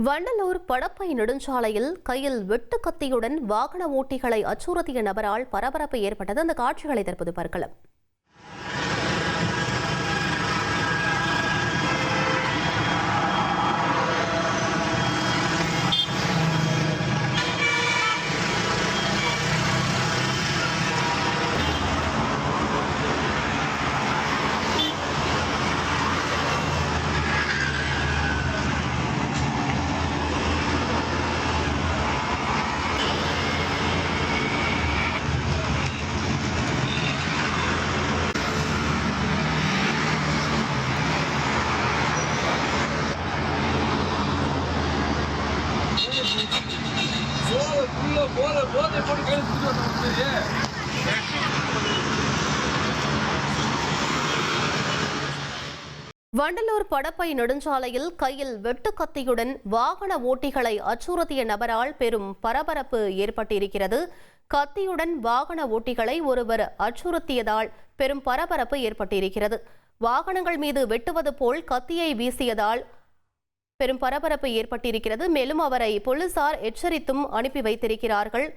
வண்டலூர் படப்பை நெடுஞ்சாலையில் கையில் வெட்டு கத்தியுடன் வாகன ஓட்டிகளை அச்சுறுத்திய நபரால் பரபரப்பு ஏற்பட்டது. அந்த காட்சிகளை தற்போது பார்க்கலாம். வண்டலூர் படப்பை நெடுஞ்சாலையில் கையில் வெட்டு கத்தியுடன் வாகன ஓட்டிகளை அச்சுறுத்திய நபரால் பெரும் பரபரப்பு ஏற்பட்டிருக்கிறது. கத்தியுடன் வாகன ஓட்டிகளை ஒருவர் அச்சுறுத்தியதால் பெரும் பரபரப்பு ஏற்பட்டிருக்கிறது. வாகனங்கள் மீது வெட்டுவது போல் கத்தியை வீசியதால் பெரும் பரபரப்பு ஏற்பட்டிருக்கிறது. மேலும் அவரை போலீசார் எச்சரித்தும் அனுப்பி வைத்திருக்கிறார்கள்.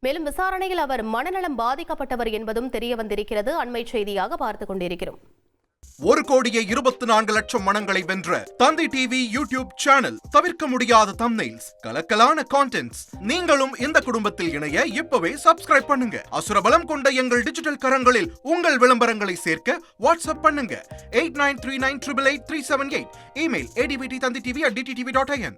மேலும் விசாரணையில் அவர் மனநலம் பாதிக்கப்பட்டவர் என்பதும் தெரிய வந்திருக்கிறது. அண்மை செய்தியாக பார்த்துக் கொண்டிருக்கிறோம். 1,24,00,000 மனங்களை வென்ற தந்தி டிவி யூடியூப் சேனல். தவிர்க்க முடியாத தம்ப்நெயில்ஸ், கலக்கலான கான்டென்ட்ஸ். நீங்களும் இந்த குடும்பத்தில் இணைய இப்பவே சப்ஸ்கிரைப் பண்ணுங்க. அசுரபலம் கொண்ட எங்கள் டிஜிட்டல் கரங்களில் உங்கள் விளம்பரங்களை சேர்க்க வாட்ஸ்அப் பண்ணுங்க. 8939888378. Email advtthanditv@dttv.in.